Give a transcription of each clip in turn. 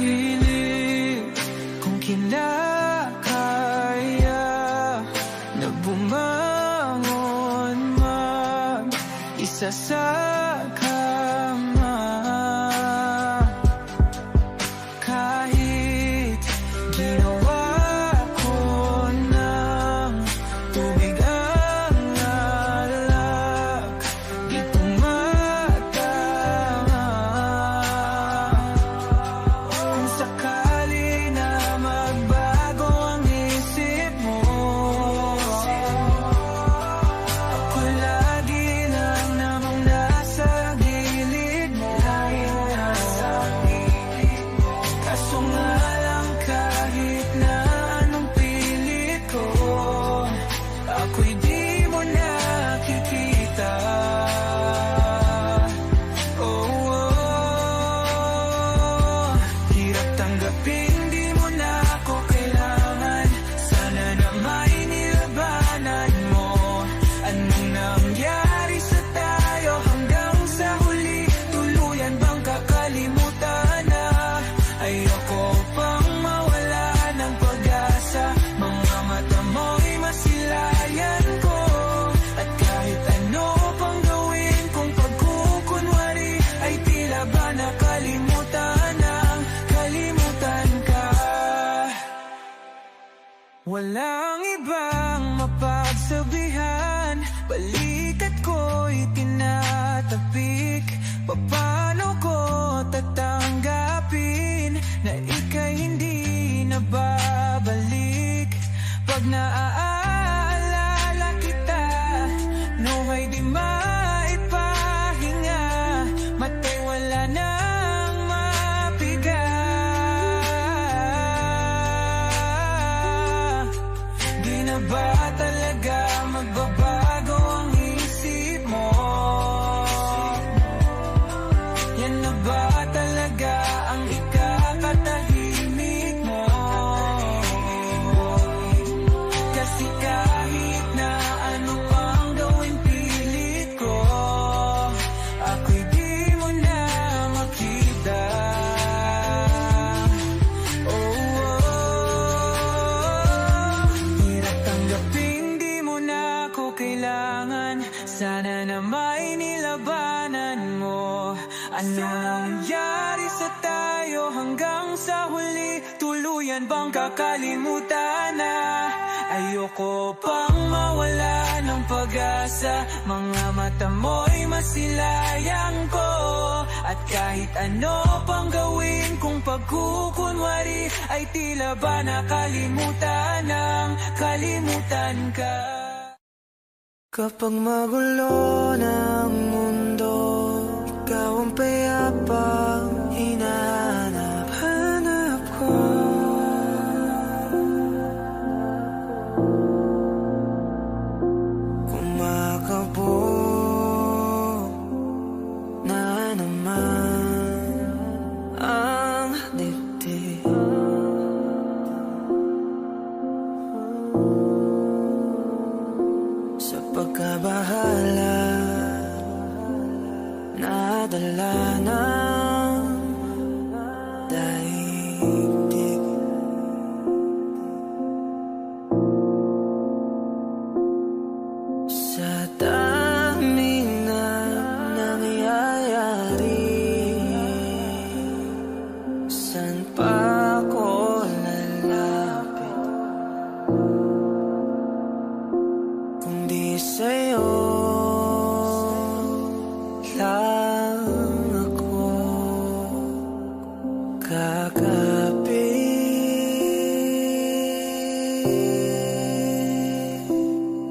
pilit kung kinakaya na bumangon mag-isa sa kama. Kahit ginawa ko ng tubig ang alak, di tumatama. Kung sakali na magbago ang isip mo, ako lagi lang namang nasa gilid mo. Kaso nga lang kahit na anong pilit ko, ako'y di mo nakikita. Oh, oh. Hirap tanggapin, di mo na ako kailangan. Sana na may nilabanan mo. Anong nangyari sa tayo hanggang sa huli? Tuluyan bang kakalimutan na? Ayoko pang mawala ng pag-asa. Mga mata mo'y masilayan ko. At kahit ano pang gawin kung pagkukunwari, ay tila ba nakalimutan ang kalimutan ka. Walang ibang mapagsabihan, balikat ko'y tinatapik. Paano ko tatanggapin na ika'y hindi na babalik? Pag naaalala kita, luhay di maipahinga, mata'y wala nang mapiga. Di na ba talaga magbabago ang isip mo? Yan na ba talaga ang ikakatahimik mo? Kasi kahit na ano pang gawin pilit ko, ako'y di mo na makita. Oh, oh. Hirap tanggapin, di mo na ako kailangan. Sana na may nilabanan mo. Ano nangyari sa tayo hanggang sa huli? Tuluyan bang kakalimutan na? Ayoko pang mawala ng pag-asa. Mga mata mo'y masilayang ko. At kahit ano pang gawin kung pagkukunwari, ay tila ba nakalimutan ng kalimutan ka. Kapag magulo ng mundo, ikaw ang payapang hinahanap-hanap ko. Kumakabog na naman ang dibdib. Sa pagkabahala, nadala ng daigdig. Sa dami na nangyayari, saan pa ako lalapit kundi sa'yo lang ako kakapit.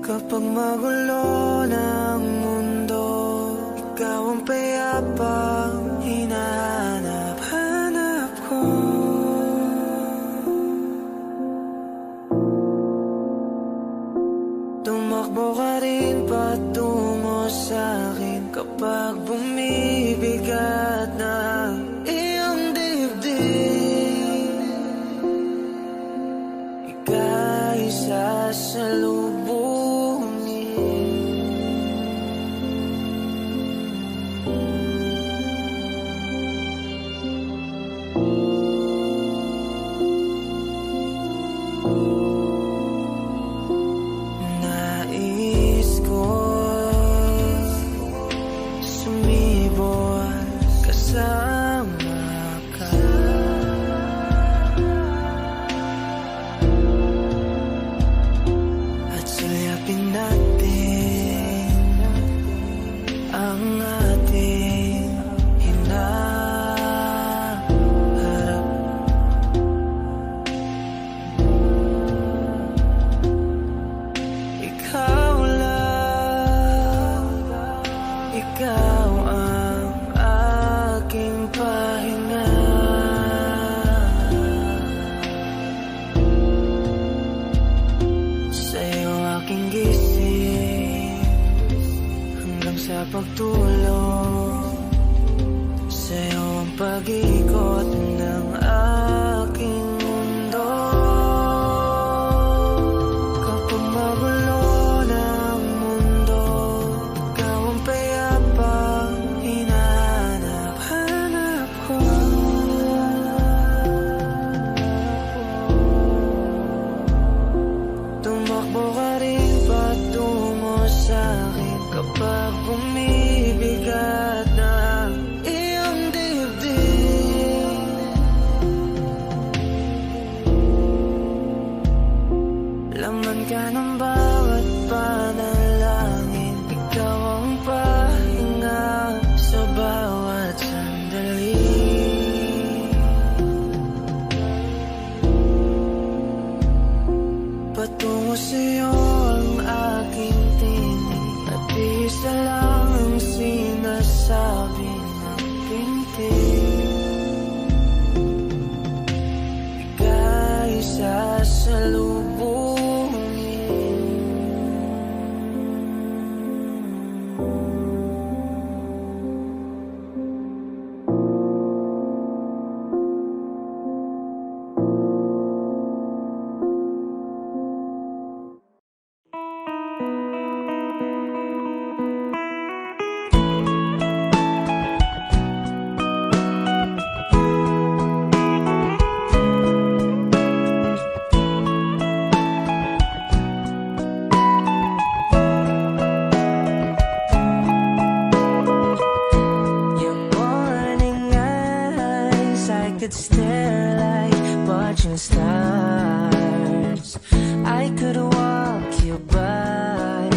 Kapag magulo ng mundo, ikaw ang payapang hinahanap-hanap ko. Tumakbo ka rin patungo sa'kin kapag bumibigat na iyong dibdib. Ika'y sasalubungin. there like watching stars. I could walk you by,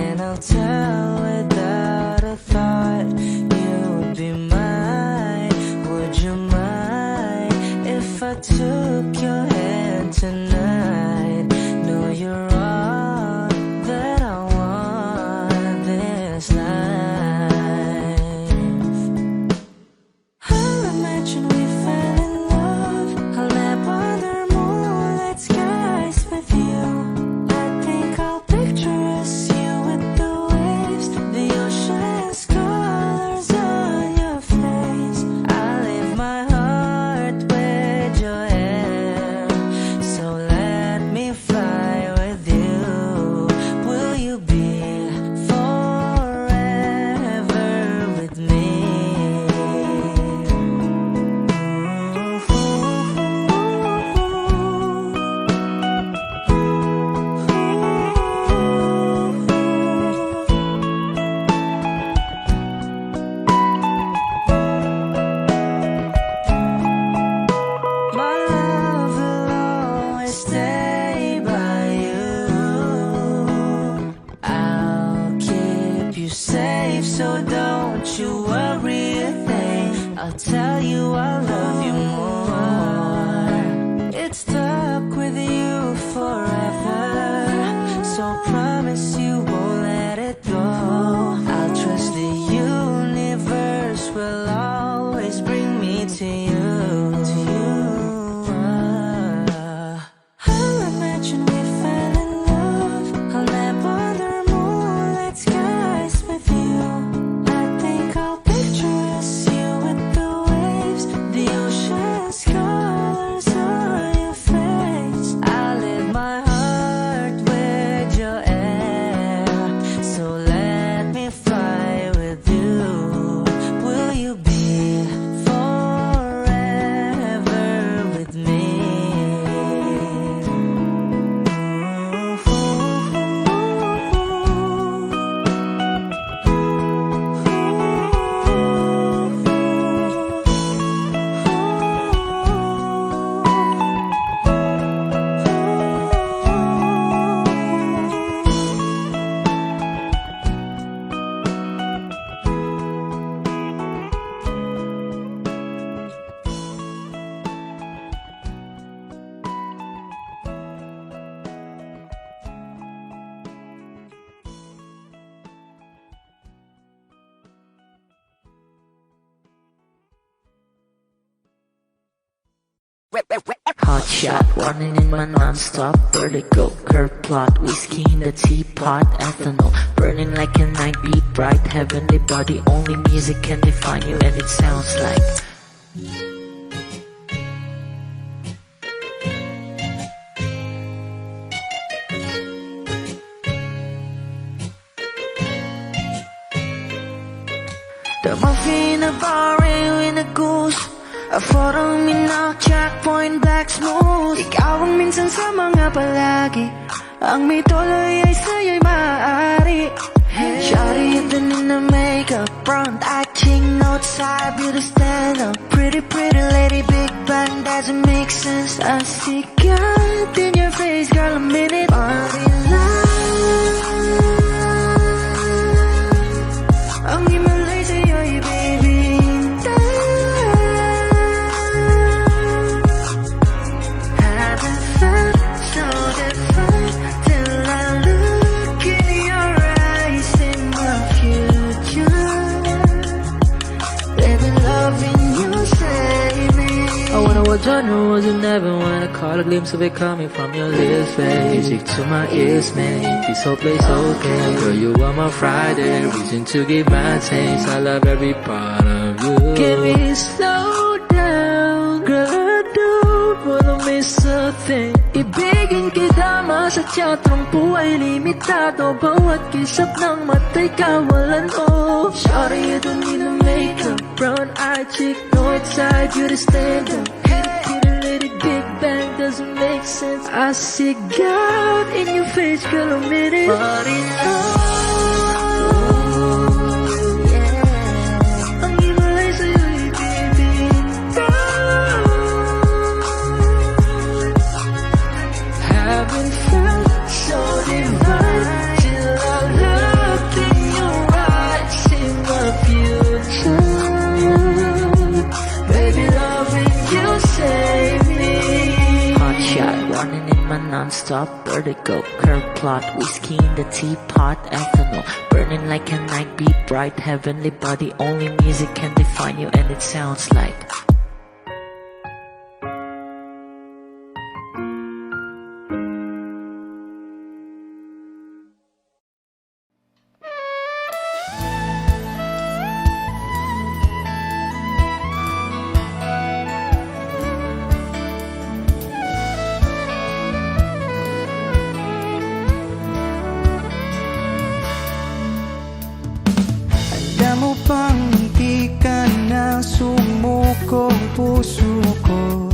and I'll tell without a thought you'd be mine. Would you mind if I took your hand tonight? No, you're all that I want this life. I'll imagine we fell in love. I'll nap under moonlit skies with you. I think I'll picture us, you with the waves, the ocean's colors on your face. I'll leave my heart with your hair, so let me fly with you. Will you be forever with me? My love will always stay by you. I'll keep you safe, so don't you worry a thing. I'll tell you I love you more. It's stuck with you forever, so promise you won't let it go. I'll trust the universe will always bring me to you. I'll imagine we fell in love. I'll nap under moonlit skies with you. I think I'll picture us, you with the waves, the ocean's colors on your face. I'll leave my heart with your air, so let me fly with you. Will you be forever with me? Hot shot, running in my non-stop vertical curve plot, whiskey in the teapot, ethanol burning like a night beat, bright heavenly body. Only music can define you, and it sounds like the muffin in a bar in a goose. A photo me now, checkpoint black smooth. Ikaw ang minsan sa mga palagi, ang may tuloy ay sa'yo'y maaari. Shawty even in the makeup, front acting outside, beauty stand up. Pretty lady, big bang doesn't make sense. I see God in your face, girl, a minute. Body love, ang himalay sa'yo'y baby. Haven't felt so different till I look in your eyes in my future. Baby, loving you save me. I wonder what genre was in heaven when I caught a glimpse of it coming from your lips, babe. Music to my ears, man. This whole place okay. Girl, you are my Friday, reason to give my taste. I love every part of you. Give me slow down, girl, I don't wanna miss a thing. Ibigin kita, masadya, trangpo ay limitado. Bawat kisap ng mata'y kawalan, oh. Shawty, you don't need a makeup, brown eye chick, no outside, you to stand up. Pretty lady, big bang doesn't make sense. I see God in your face, girl, a minute. Body love, ang himalay sa'yo'y baby. save me. Hot shot, running in my non-stop vertigo. Curve plot, whiskey in the teapot, ethanol. Burning like a night, be bright, heavenly body. Only music can define you, and it sounds like. Alam mo bang hindi ka na sumuko ang puso ko?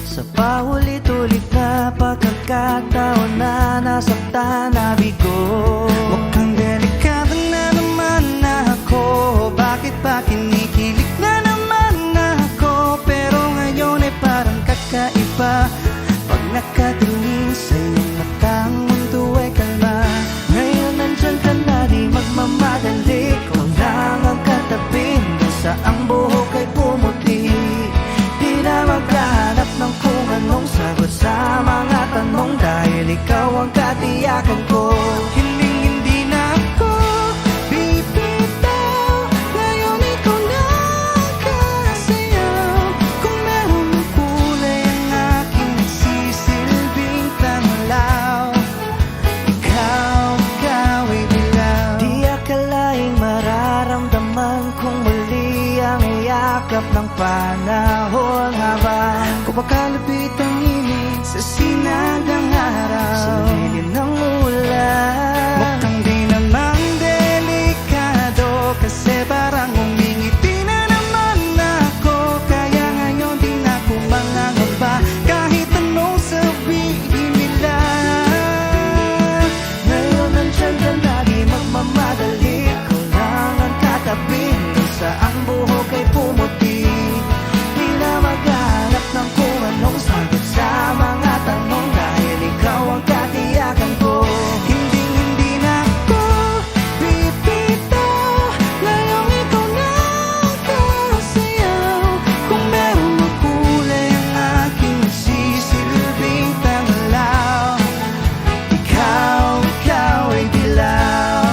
Sa paulit-ulit na pagkakataon na nasaktan na bigo. Mukhang delikado na naman ako. Bakit ba kinikilig na naman ako? Pero ngayon ay parang kakaiba. Pag nakatingin sa iyong matang mundo ay kalma. Ngayon nandyan ka na, di magmamadali. Kung lang ang katabi hanggang sa ang buhok ay pumuti. Di na maghahanap ng kung anong sagot sa mga tanong, dahil ikaw ang katiyakan ko. Hindi na ako bibitaw. Ngayon ikaw na ang kasayaw. Kung meron ng kulay ang aking nagsisilbing tanglaw. Ikaw ay dilaw. Di akalaing mararamdaman kung muli ang yakap ng panahon, habang kumakalapit ang init sa sinagang araw, sa lilim ng ulan. Mukhang di naman delikado, kasi parang umingiti na naman ako. Kaya ngayon di na ako mangangamba kahit anong sabihin nila. Ngayon nandyan ka na, di magmamadali. Ikaw lang ang katabi hanggang sa ang buhok ay pumuti. Di na maghanap ng kung anong sagot sa mga tanong, dahil ikaw ang katiyakan ko. Hindi na ako bibitaw. Ngayong ikaw na ang kasayaw. Kung meron mang kulay ang aking nagsisilbing tanglaw. Ikaw ay dilaw.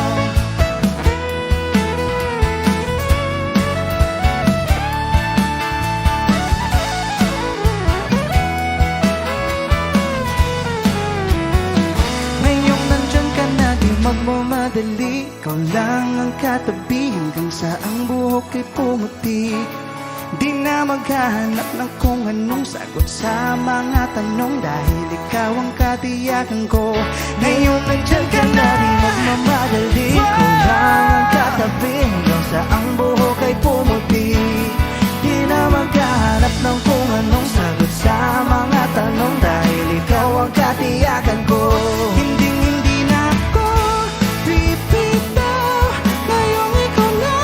Ngayong nandyan ka na, di magmamadali. Ikaw lang ang katabi hanggang sa ang buhok ay pumuti. Di na maghahanap ng kung anong sagot sa mga tanong, dahil ikaw ang katiyakan ko. Ngayon nandyan ka na, di magmamadali. Ikaw lang ang katabi hanggang sa ang buhok ay pumuti. Di na maghahanap ng kung anong sagot sa mga tanong, dahil ikaw ang katiyakan ko. Hindi na ako bibitaw. Ngayong ikaw na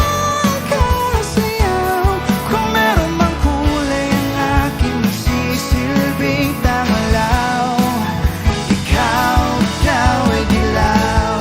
ang kasayaw. Kung meron mang kulay ang aking nagsisilbing tanglaw. Ikaw ay dilaw.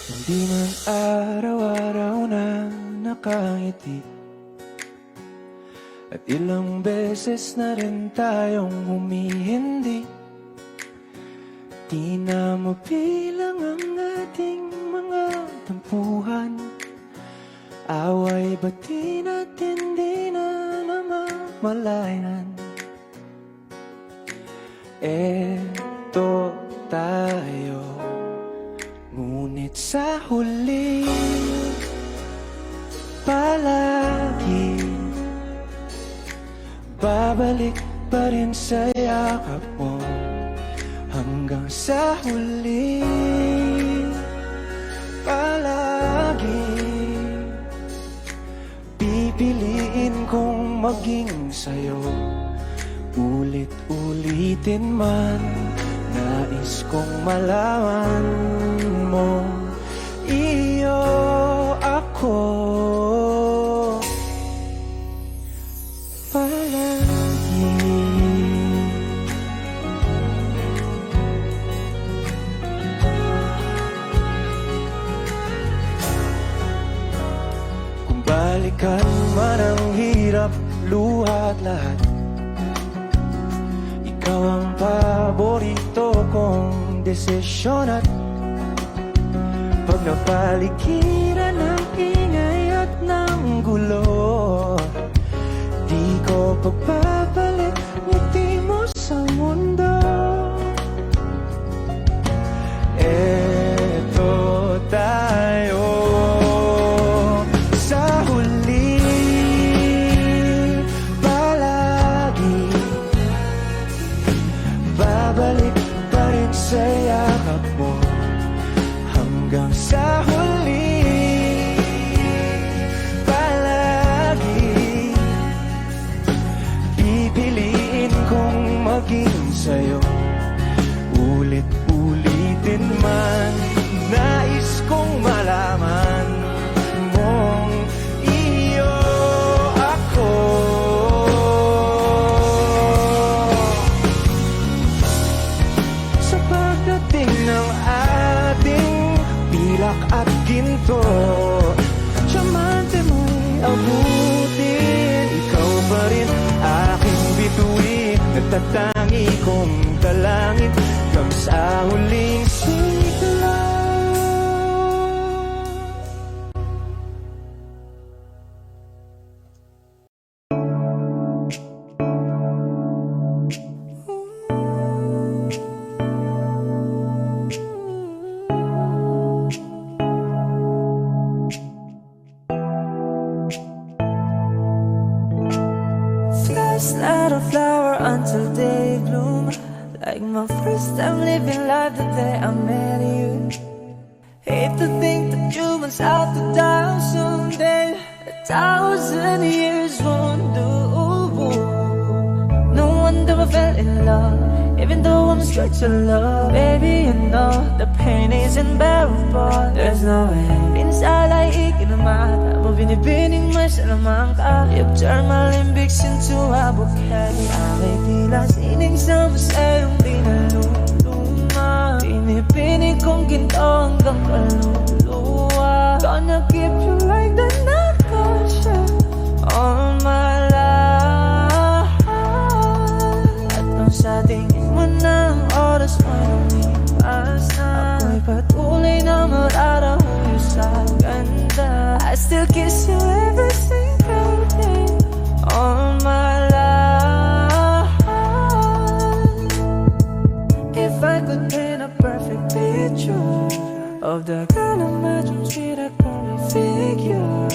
Hindi man araw-araw na nakangiti, at ilang beses na rin tayong humihindi. Di na mabilang ang ating mga tampuhan. Away ba't di natin di na namamalayan? Eto tayo, ngunit sa huli palagi babalik pa rin sa yakap mo. Hanggang sa huli palagi maging sa'yo. Ulit-ulitin man, nais kong malaman mo, iyo ako palagi. Kung balikan man ang hirap, luha at lahat, ikaw ang paborito kong desisyon. At pag napaligiran ng ingay at ng gulo, di ko pagbabalik ngiti mo sa mundo. Eto tayo sa huli, palagi babalik pa rin sa yakap mo. Hanggang sa huli, palagi pipiliin kong maging sa'yo. Ulit-ulitin man, nais kong malaman mong iyo ako. Sa pagdating ng ating pilak at ginto, diamante mo'y abutin. Ikaw pa rin aking bituin, nagtatangi kong dalangin hanggang sa huling sigla. First not a flower until they bloom. Like my first time living life the day I met you. Hate to think that humans have to die someday. 1,000 years won't do. No wonder I fell in love, even though I'm straight to love. Baby, you know the pain is unbearable. There's no way minsan ay ikinamata mo, binibining mo sa lamang ka. You've turned my limbics into a bouquet. Ako'y tila sining sa masayong pinaluluma. Pinipinig kong ginto hanggang kaluluwa. Gonna keep you like the night all my life. At nung sa tingin mo na ang oras mo lumipas na, ako'y patuloy na mararahuyo sa ganda. I still kiss you every single day all my life. If I could paint a perfect picture of the kind of magic sweet I can figure,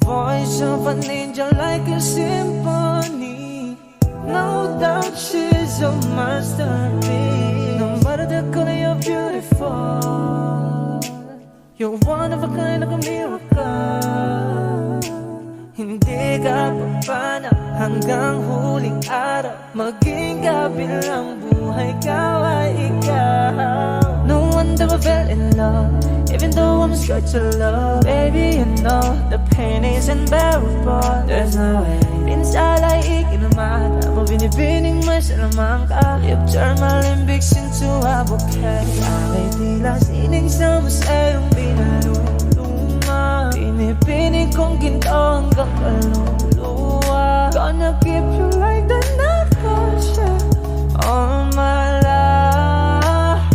voice of a ninja like a symphony. No doubt she's a masterpiece. No matter the color, you're beautiful. You're one of a kind, like a miracle. Hindi ka papana hanggang huling araw. Maging kabilang buhay ka ay ikaw. No wonder I fell in love, even though I'm scared to love. Baby, you know the pain is unbearable. There's no way minsan ay ikinamata mo, binibining mo sa lamang ka. You've turned my limbics into a bouquet. Ako'y tila sining sa masayong pinaluluma. Pinipinig kong ginto hanggang kaluluwa. Gonna keep you like the night all my life.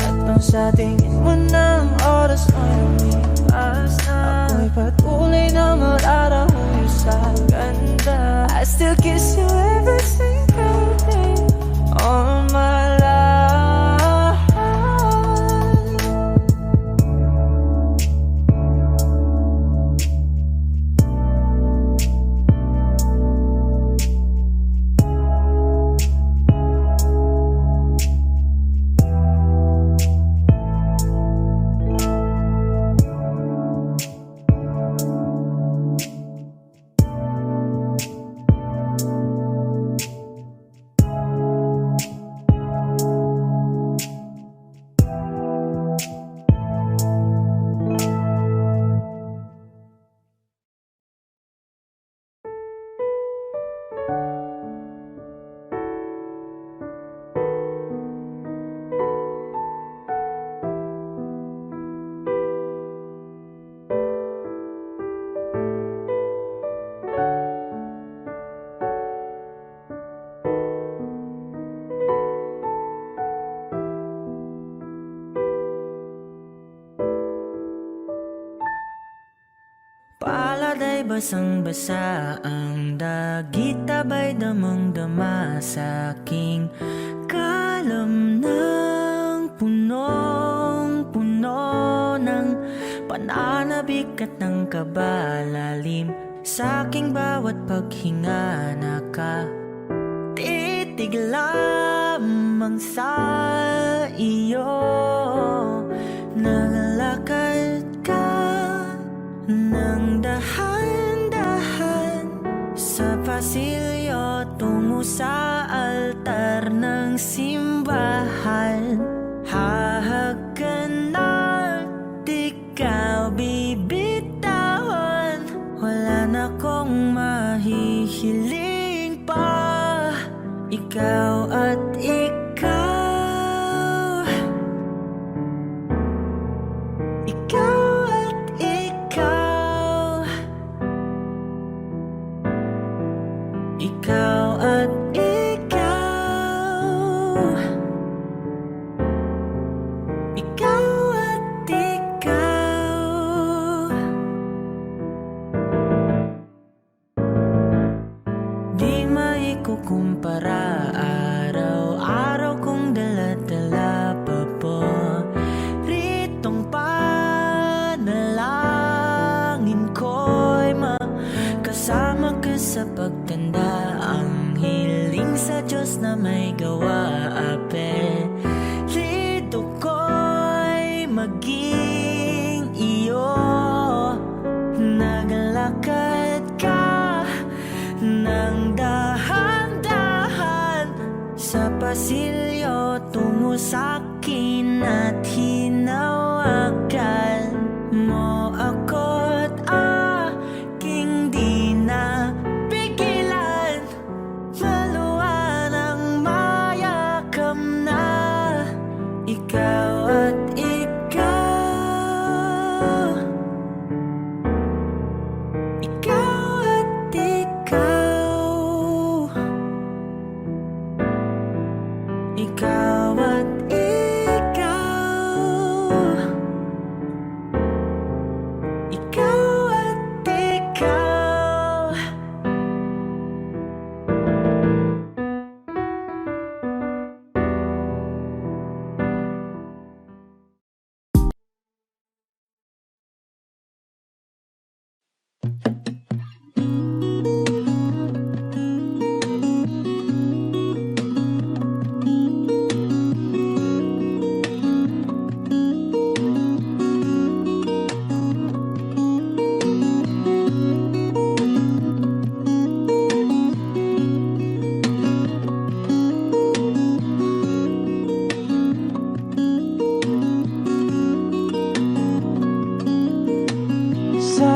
At nung sa tingin mo na ang oras mo lumipas na, ako'y patuloy na mararahuyo sa ganda. I still kiss you every single day all my life. Kalsada'y basang-basa, ang dagit-abay damang-dama sa aking kalam ng punong-puno ng pananabik at ng kabalalim. Sa aking bawat paghinga nakatitig lamang sa iyo. Naglalakad ka ng dahan-dahan sa pasilyo tungo sa altar ng simbahan. Hahagan na di ka bibitawan, wala na kong mahihiling pa. Ikaw at ikaw, ikaw at ikaw, ikaw at ikaw, ikaw at ikaw. Di maikukumpara, araw-araw kong dala-dala pa po ritong panalangin ko'y makasama ka sa pagtanda. Ang hiling sa Diyos na may gawa, apelido ko'y maging iyo. Naglalakad ka ng dahan-dahan sa pasilyo tungo sa'kin at hinawakan mo ako't aking di na pigilan. Maluwan ang mayakap na ikaw at ikaw, ikaw at ikaw, ikaw at ikaw, ikaw at ikaw. Sa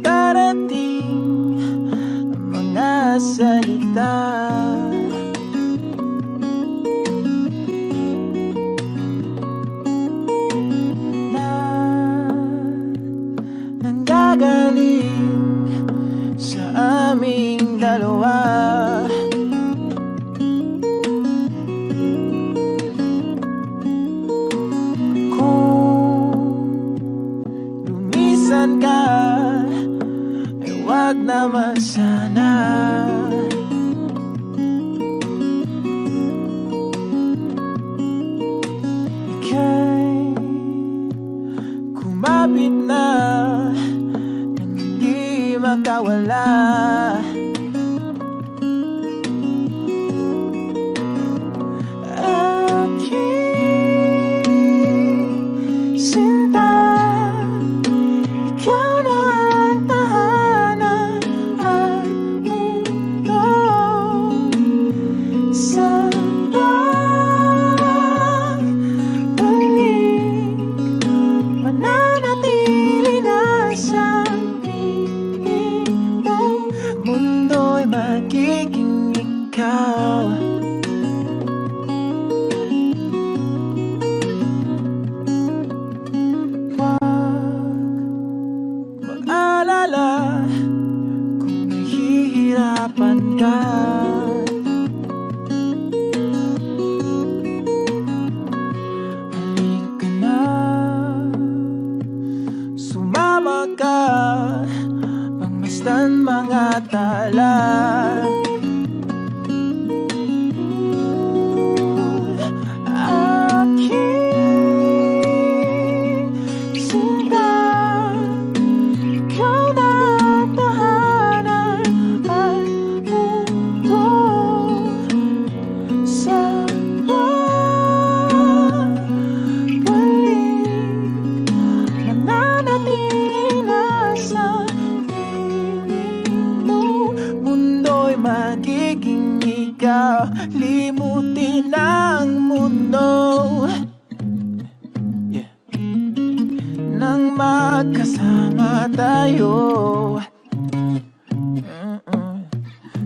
darating mga salita, na nanggagaling sa aming dalawa. Lumisan ka, ay wag naman sana. Ika'y kumapit na nang hindi makawala. Aking sinta, ikaw na ang tahanan at mundo. Sa bawat balik, mananatili na sa piling mo. tala. Aking sinta, ikaw na ang tahanan at mundo sa balik. Mananatili na sa piling mo. Mundo'y magiging ikaw, limutin ang mundo. Nang magkasama tayo,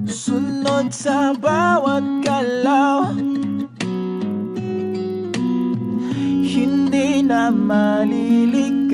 sunod sa bawat galaw, hindi na maliligaw.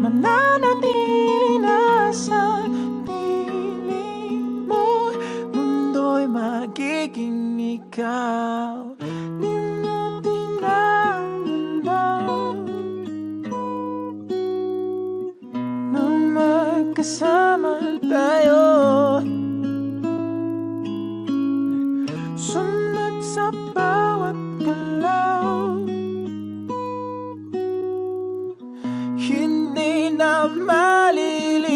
Mananatili na sa piling mo. Mundo'y magiging ikaw, limutin ang mundo. Nang magkasama tayo, sunod sa bawat galaw, hindi na maliligaw.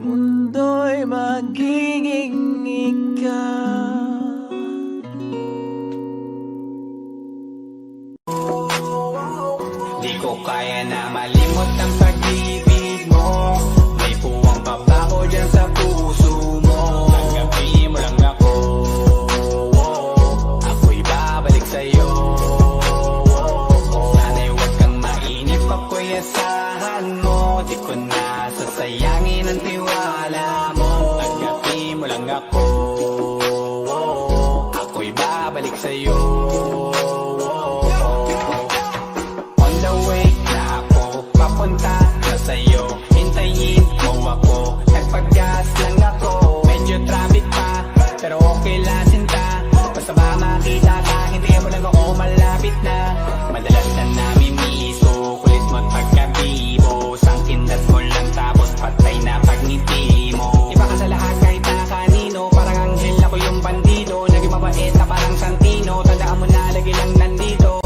Mundo'y magiging ikaw. Di ko kaya na malimot ang pag-ibig mo. May puwang pabaho dyan sa puso mo. Tanggapin mo lang ako, ako'y babalik sa'yo. Sana'y huwag kang mainip, ako'y asahan mo. Di ko na sasayangin ang tiwala mo. Tanggapin mo lang ako, ako'y babalik sa'yo. On the way na ako, papunta na sa'yo. Hintayin mo ako, nagpag-gas lang ako. Medyo traffic pa, pero okay lang sinta. Basta ba makita ka, hindi mo lang ako malapit na. Madalas na namimiso, kulit mo't pagkabibo. Sangkindat mo lang tapos patay na pagngiti mo. Iba ka sa lahat kahit na kanino, parang anghel ako yung bandido. Naging mabait na parang Santino, tandaan mo na lagi lang nandito.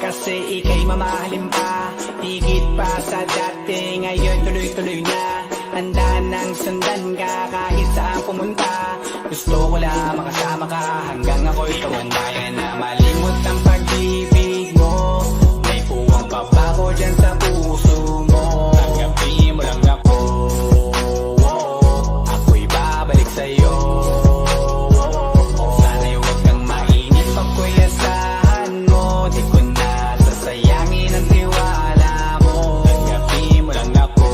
Kasi ika'y mamahalin pa, higit pa sa dati. Ngayon tuloy-tuloy na, handa nang sundan ka kahit saan pumunta. Gusto ko lang makasama ka hanggang ako'y tumanda. Na malimot ang pag-ibig mo, may puwang pabaho dyan sa puso mo. Tanggapin mo lang ako, ako'y babalik sa'yo. Sana'y huwag kang mainip, ako'y asahan mo. Di ko na sasayangin ang tiwala mo. Tanggapin mo lang ako,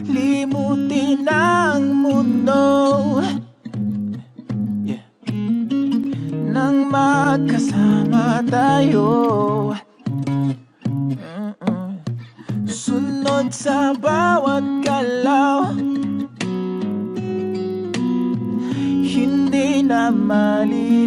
limutin ang mundo. Nang magkasama tayo, sunod sa bawat galaw, hindi na maliligaw.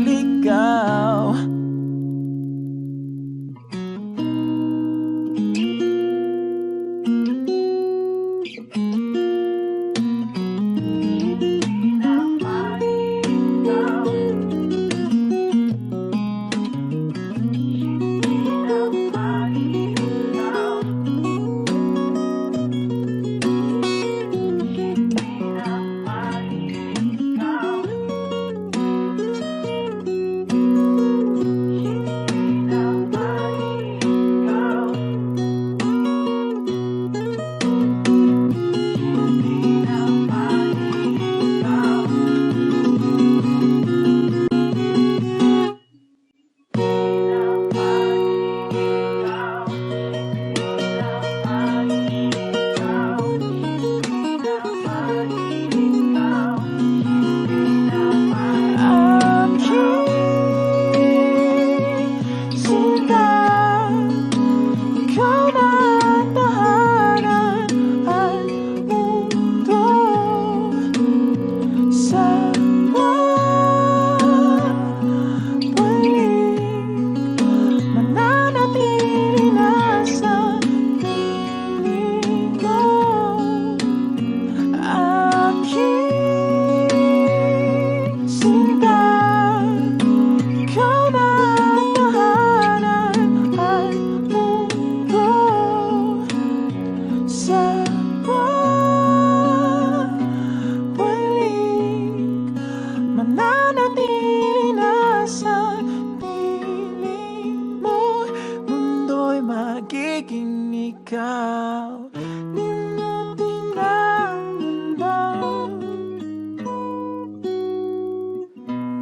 Magiging ikaw, limutin ang mundo.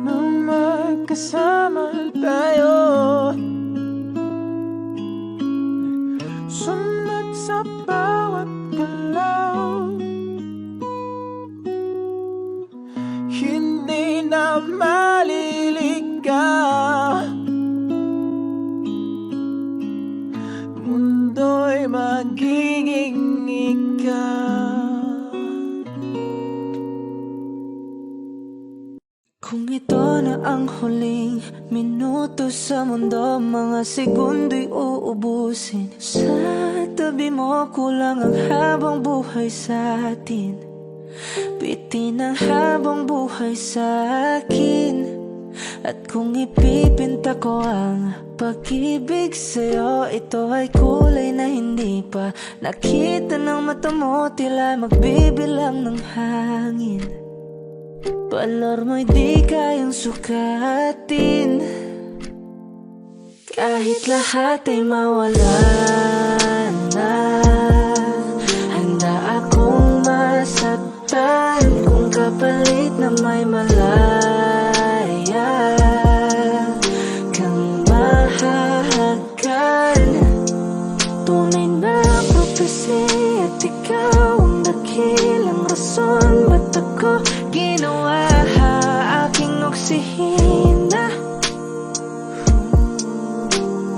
Nang magkasama tayo, sunod sa bawat galaw, hindi na maliligaw. Mundo'y magiging ikaw. Kung ito na ang huling minuto sa mundo, mga segundo'y uubusin. Sa tabi mo kulang ang habang buhay sa atin. Bitin ang habang buhay sa akin. At kung ipipinta ko ang pag-ibig sa'yo, ito ay kulay na hindi pa nakita ng mata mo, tila magbibilang ng hangin. Balor mo'y di kayang sukatin, kahit lahat ay mawala na. Handa akong masaktan kung kapalit na may malaya kang mahahagkan. Tunay na prophecy at ikaw ang dakilang rason ba't ako ginawa aking oksihina.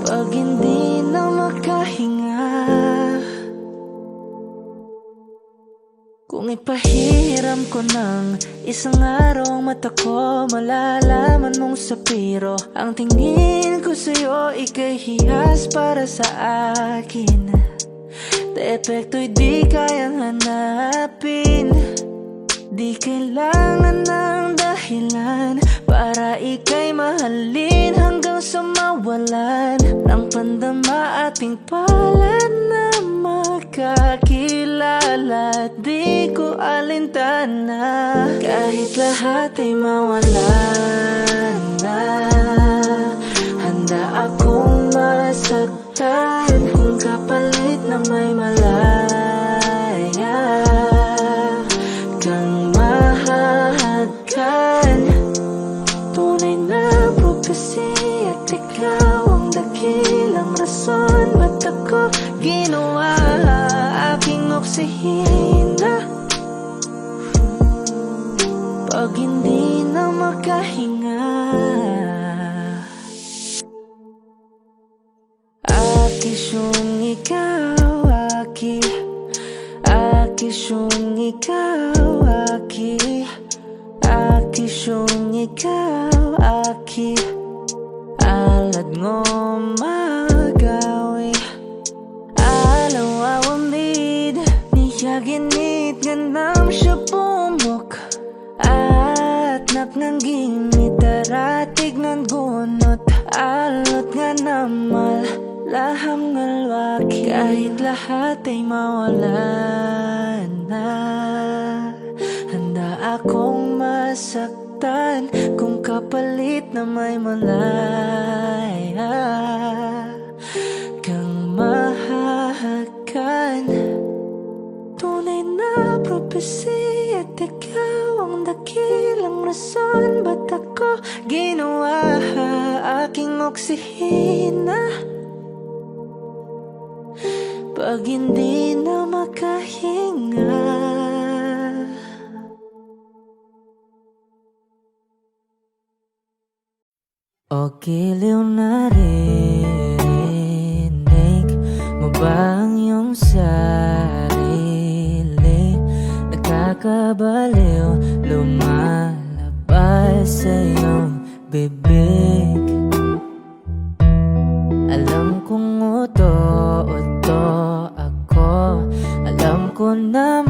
Pag hindi na makahinga, kung ipahiram ko ng isang araw ang mata ko, malalaman mong sapiro ang tingin ko sa'yo, ika'y hiyas para sa akin. Depekto'y di kayang hanapin, di kailangan ng dahilan para ika'y mahalin hanggang sa mawalan ng pandama ating palad na makakilala. Di ko alintana kahit lahat ay mawalan na. Handa akong masaktan kung kapalit na may malaya kang mahahagkan. Tunay na prophecy at ikaw ang dakilang rason ba't ako ginawa aking oksihina pag hindi na makahinga. Akisyong ikaw, aki. Akisyong ikaw, aki. Akisyong ikaw, aki. Alad ngo magawi alaw awamid niya ginit ganam siya pumok at napnangging mitaratig ng gunot alot nga namal laham ngalwaki kahit lahat ay mawalan na handa akong masaktan kung kapalit na may malaya kang mahahagan. Tunay na propesya at ikaw ang dakilang rason ba't ako ginawa aking oksihina pag hindi na makahinga. O giliw na rinig mo ba ang iyong sarili? Nakakabaliw lumalabas sa iyong bibig. Alam kong uto-uto ako, alam ko na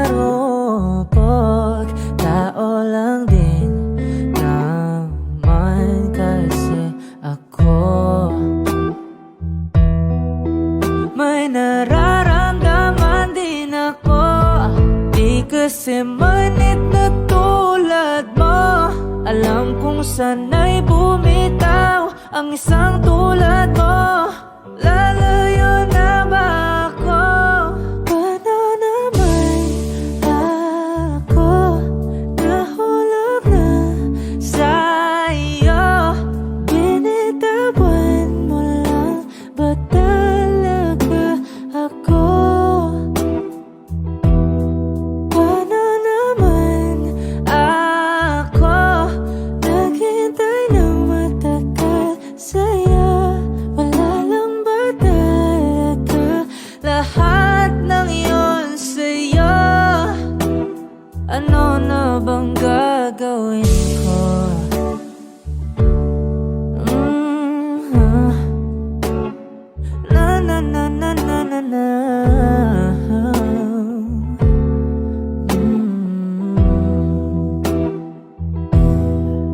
marupok, tao lang din naman kasi ako. May nararamdaman din ako, di kasi manit na tulad mo. Alam kong sana'y bumitaw ang isang tulad mo. Lalayo na ba ako? Paano naman ako nahulog na sa'yo? Binitawan mo lang ba talaga ako? Paano naman ako naghintay ng matagal sa'yo? Wala lang ba talaga lahat ng yun sa'yo? Ano na bang gagawin ko? Na na na na na na na.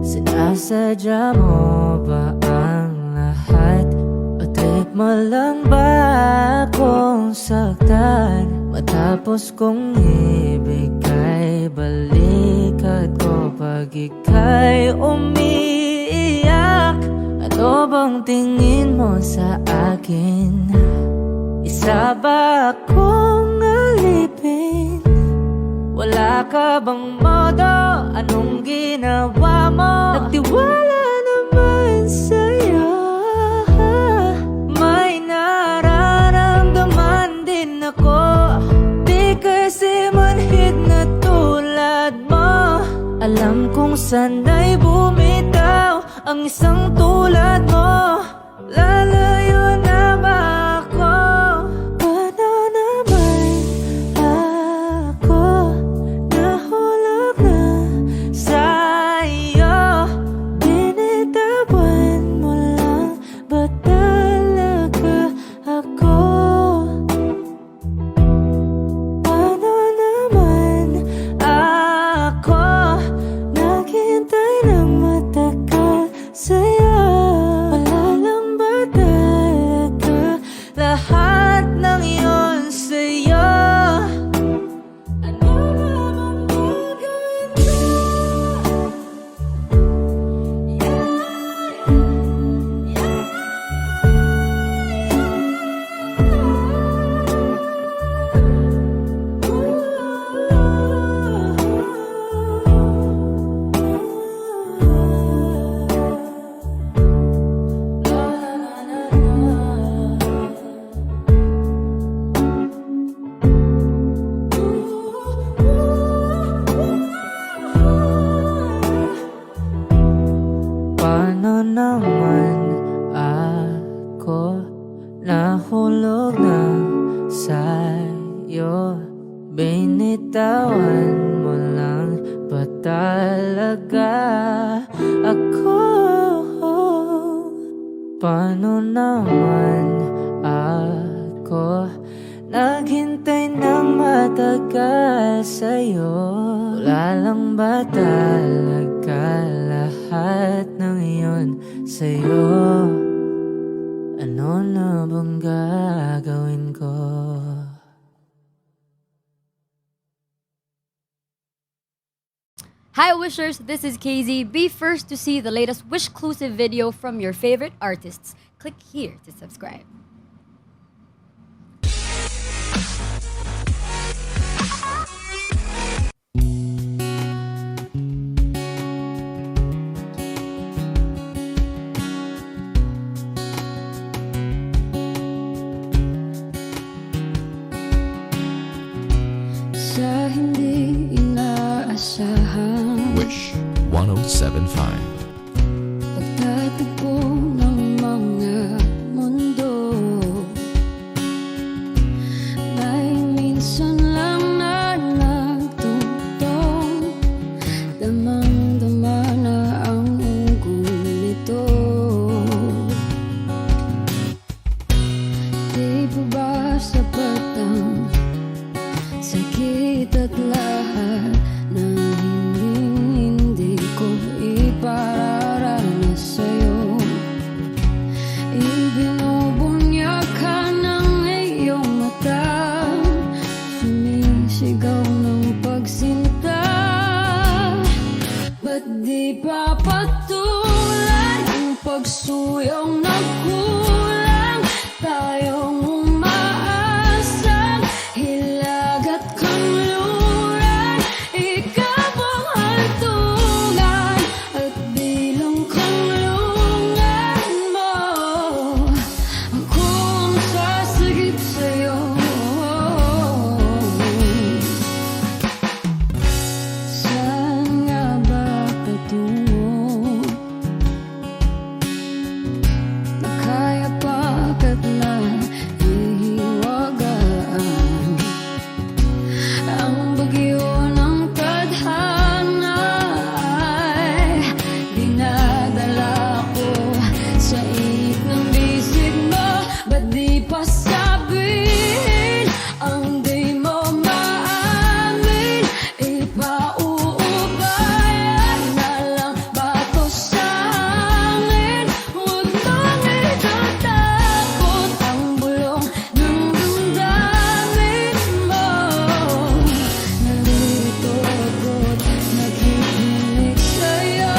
Sinasadya mo ba ang lahat? O trip mo lang ba akong saktan? Matapos kong ibigay balikat ko pag ika'y umiiyak. Ano bang tingin mo sa akin? Isa ba akong alipin? Wala ka bang modo? Anong ginawa mo? Nagtiwala naman sa'yo. May nararamdaman din ako, di kasi manhid na tulad mo. Alam kong sana'y bumitaw ang isang tulad mo. Lalayo na ba ako? Paano naman ako nahulog na sa'yo? Binitawan mo lang ba talaga ako? Paano naman ako naghintay ng matagal sa'yo? Wala lang ba talaga Binitawan mo lang ba talaga ako? Paano naman ako naghintay ng matagal sa'yo? Wala lang ba talaga lahat ng iyon sa'yo? Ano na bang gagawin ko? Hi Wishers, this is KZ. Be first to see the latest Wishclusive video from your favorite artists. Click here to subscribe. Sa hindi inaasahan Wish 1075. pagtatagpo ng mga mundo, may minsan lang na nagtutong, damang-dama na ang ugol nito. Di ba ba sapat ang sakit at lahat na hindi ko ipararanas sa'yo? Ibinubunyag ka ng iyong mata, sumisigaw ng pagsinta. Ba't di pa patulan ang pagsuyong na kulang? Tayong umaasang hilag at kanluran, ikaw ang hantungan at bilang kanlungan mo. Ako ang sasagip sa'yo. Saan nga ba patungo? Kaya pagkat na ihiwagaan ang bagyo ng tadhana ay dinadala ko sa init ng bisig mo. Ba't di pa sabihin ang di mo maamin? Ipauubayan na lang ba to sa hangin? Huwag mong itatakot ang bulong ng damdamin mo. Nandito ako't nakikinig sa'yo.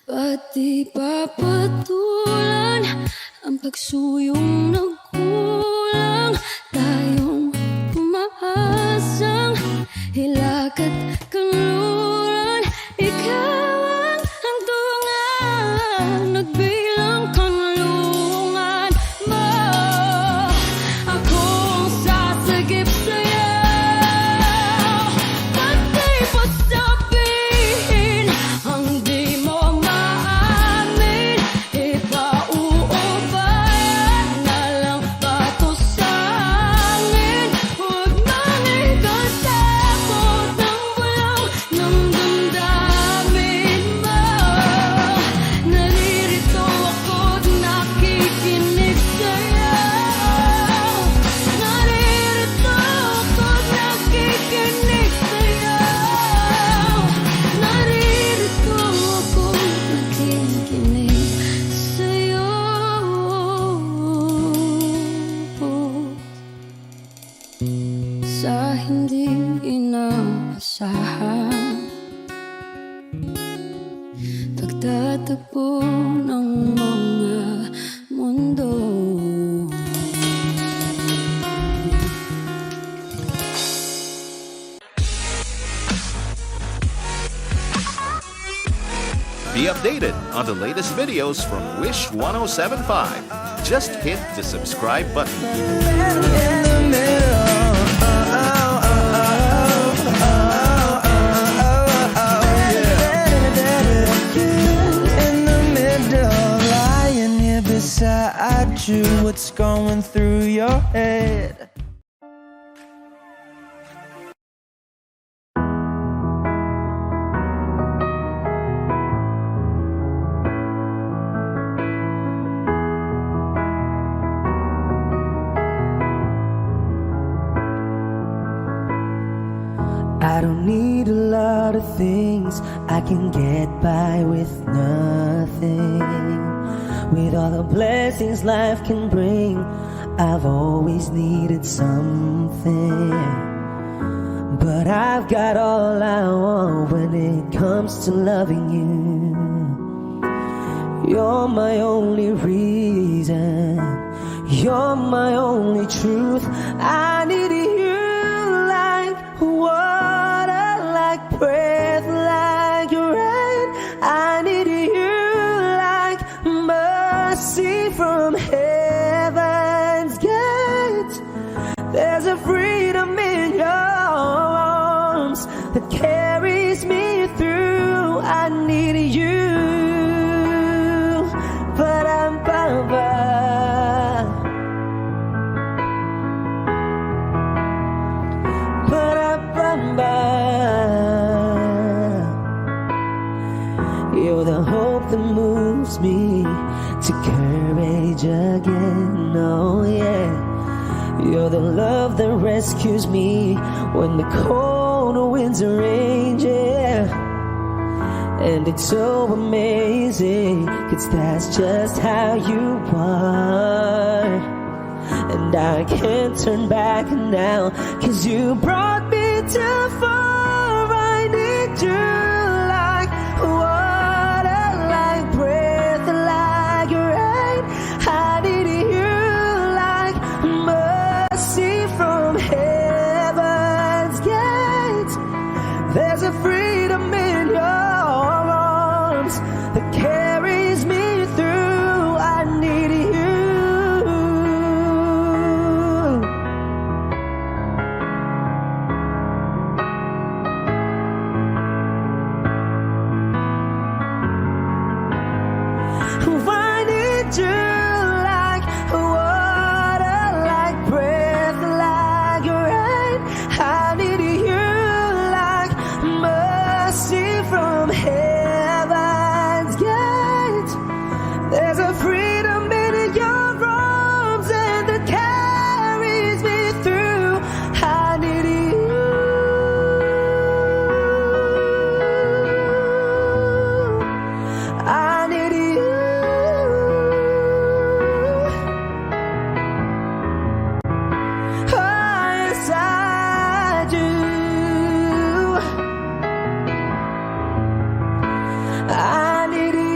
Ba't di papatulan ang pagsuyong nagkulang? Tayong umaasang hilag at kanluran, ikaw ang hantungan, nagbilang kanlungan mo. Ako ang sasagip sa'yo. Ba't di pa sabihin ang di mo maamin? Ipauubayan na lang ba to sa hangin? Huwag mong ikatakot Nagtatapo ng mga mundo. Be updated on the latest videos from Wish 1075. Just hit the subscribe button. Lying here beside you, what's going through your head? I don't need a lot of things, I can get by with nothing. With all the blessings life can bring, I've always needed something. But I've got all I want when it comes to loving you. You're my only reason, you're my only truth. I need you like water, like breath, like rain. I need you like mercy from heaven's gate. There's a freedom in your arms that carries me through. I need you. You're the hope that moves me to courage again, oh yeah. You're the love that rescues me when the cold winds are raging, yeah. And it's so amazing, 'cause that's just how you are. And I can't turn back now, 'cause you brought me too far. I need you like water, like breath, like rain. I need you like mercy from heaven's gate. There's a freedom in your arms that carries me through. I need you. I need you like water, like breath, like rain. I need you like mercy from heaven's gate. There's a freedom in your arms and that carries me through. I need you. I need you. I need you.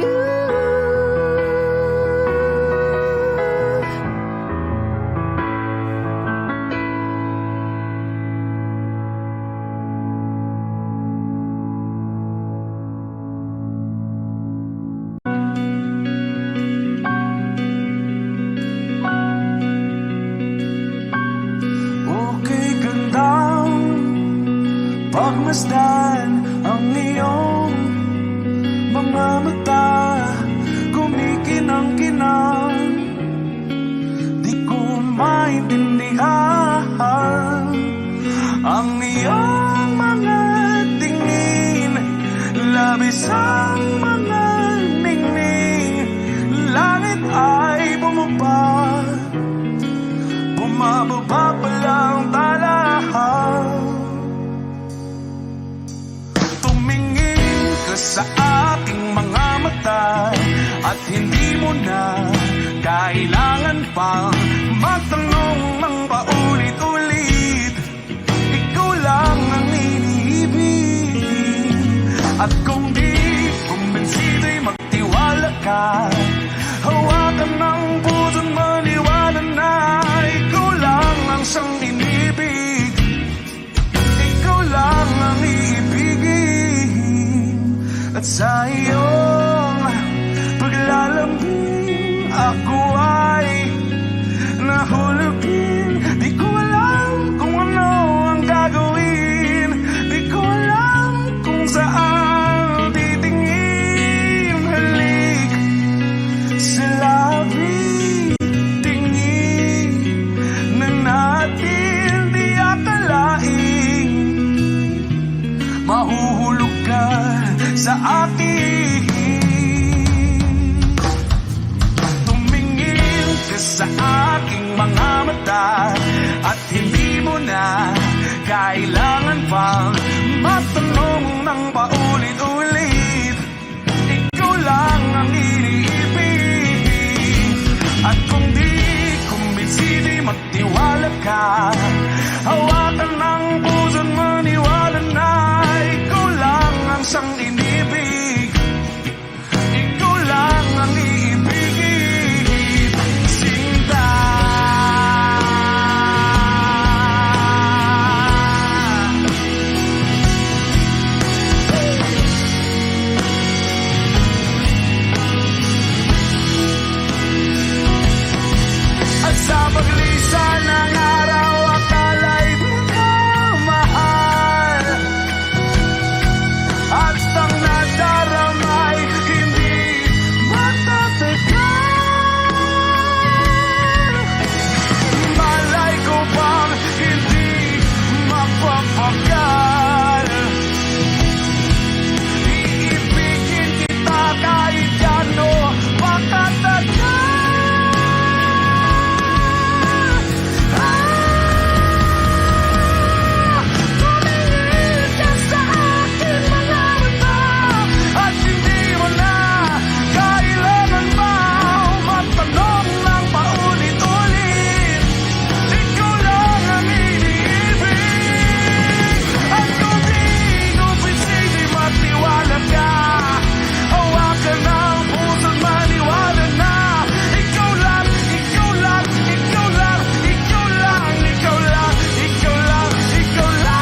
Okay ka lang pagmasdan ang iyong mga mata, kumikinang-kinang. Di ko maintindihan ang iyong mga tingin, labis ang mga ningning. Langit ay bumaba, bumababa pa lang talahan. Tumingin ka sa aking mga mata at hindi mo na kailangan pang magtanong ng paulit-ulit. Ikaw lang ang iniibig, at kung di kumbinsido'y ka. Hawakan ng puso't maniwala na ikaw lang ang siyang inibig. Ikaw lang ang iibigin. At sa iyong paglalambing ako ay nahulugin. Di ko alam kung ano ang gagawin. Di ko alam kung saan titingin. Halik sa labi, tingin na natin di akalain. Mahuhulog ka sa akin. Tumingin ka sa aking mga mata at hindi mo na kailangan pang matanong ng paulit-ulit. Ikaw lang ang iniibig. At kung di kumbinsi, di magtiwala ka. Hawakan ng puso't maniwala na ikaw lang ang siyang inibig. Ikaw lang ang iibigin. Sinta. At sa paglisan ng araw, akala'y di ka mahal. At ang nadaramay hindi matatagal. Malay ko bang hindi mapapagal. Iibigin kita kahit gano pakatagal. Tumingin ka sa akin mga mata at hindi mo na kailangan pa matanong ng paulit-ulit. Ikaw lang ang iniibig. At kung di kumbinsi, di magtiwala ka. Hawakan ng puso't maniwala na ikaw lang, ikaw lang, ikaw lang, ikaw lang, ikaw lang, ikaw lang, ikaw lang.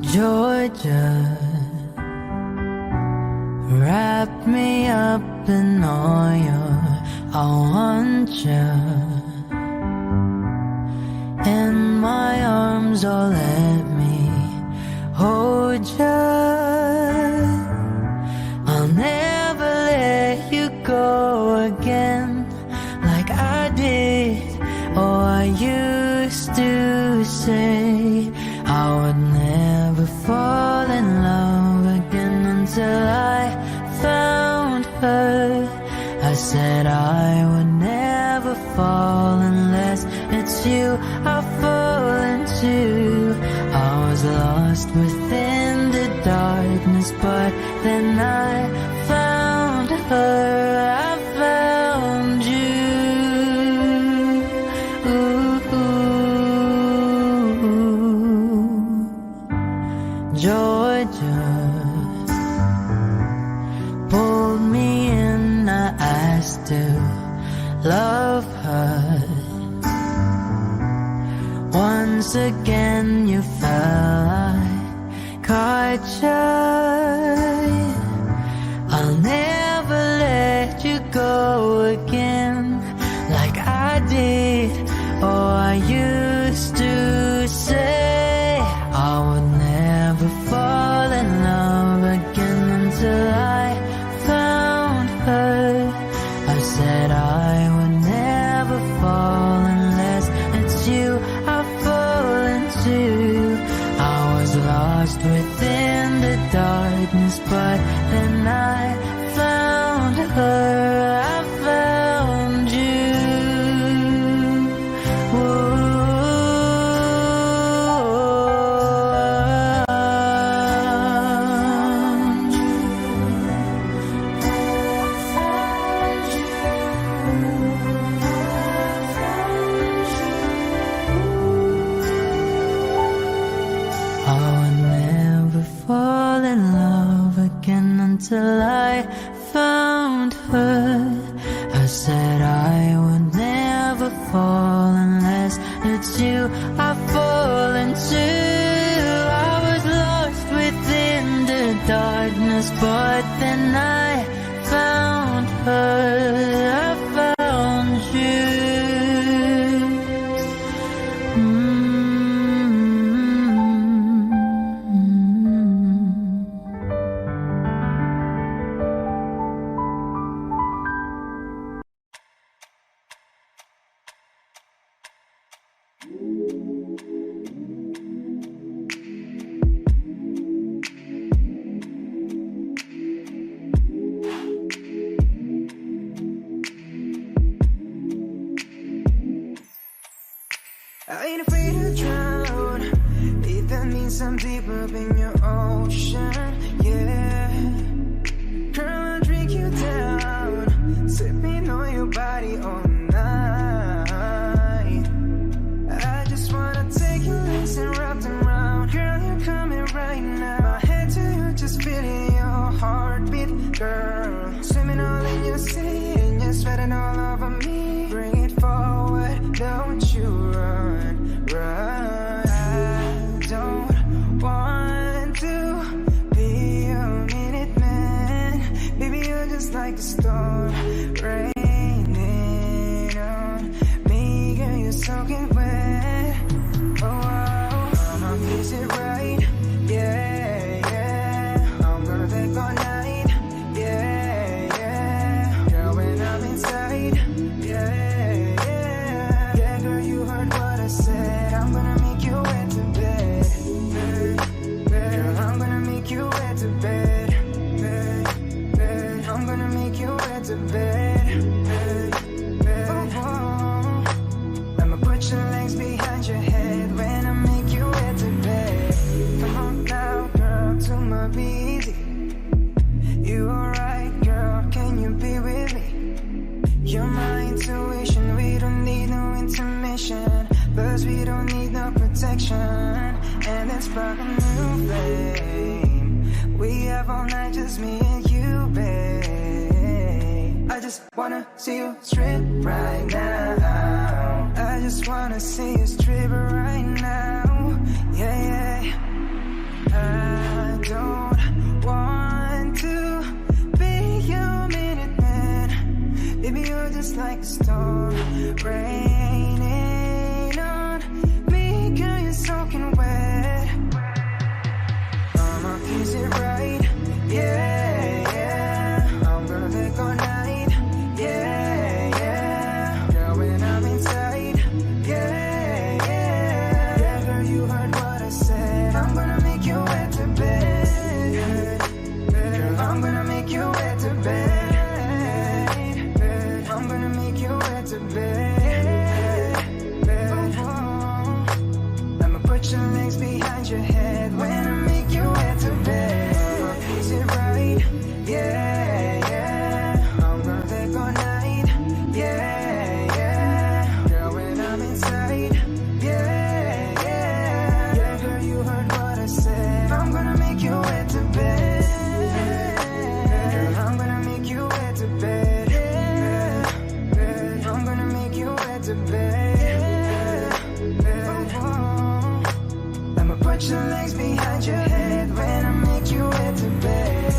Georgia, wrap me up in oil. I want you in my arms, oh let me hold you. I'll never let you go again like I did. Oh, I used to say I would never fall in love again until I found her. I said I would never fall unless it's you I fall into. I was lost within the darkness, but then I found her. I found you. Georgia pulled me in, I asked to love her. Once again you fell, I caught you. I'll never let you go again like I did. Oh, I used to say I would never fall in love again until I found her. I said I would never fall unless it's you I fall into. I was lost within the darkness, but then I found her. I found you. I would never fall in love again until I found her. I said I would never fall unless it's you I fall into. I was lost within the darkness, but then I found her. I found you. I ain't afraid to drown, if that means I'm deep up in your ocean, yeah. Girl, I'll drink you down, sipping on your body all night. I just wanna take your legs and wrap them round. Girl, you're coming right now. My head to you, just feeling your heartbeat, girl. Swimming all in your sea, and you're sweating all over me. Bring it forward, don't you run, run. I don't want to be a minute man. Baby, you're just like a storm raining on me. Girl, you're soaking wet. Oh, I'ma fix it right. Yeah, yeah. I'm gonna take all night. Yeah, yeah. Girl, when I'm inside. Yeah, yeah. Yeah, girl, you heard what I said. I'm gonna make you wet to bed. Girl, I'm gonna make you wet to bed. I'm gonna make you wet to bed. Oh, oh. I'ma put your legs behind your head when I make you wet to bed. Come on now, girl, to my busy. You alright, girl? Can you be with me? You're my intuition. We don't need no intermission. Plus we don't need no protection. And let's spark a new flame. We have all night, just me and you, babe. I just wanna see you strip right now. I just wanna see you strip right now. Yeah, yeah. raining on me, girl, you're soaking wet. Is it right? Yeah, yeah. I'm gonna take all night. Yeah, yeah. Girl, when I'm inside. Yeah, yeah. Yeah, girl, you heard what I said. I'm gonna make you wet to bed. Girl, I'm gonna make you wet to bed. I'm gonna make you wet to bed. I'ma put your legs behind your head when I make you wet to bed. Is it right? Yeah, yeah. I'm gonna take all night. Yeah, yeah. Girl, when I'm inside. Yeah, yeah. Yeah, girl, you heard what I said. I'm gonna make you wet to bed. Girl, I'm gonna make you wet to bed. I'm gonna make you wet to bed. I'ma put your legs behind your head when I make you wet to bed.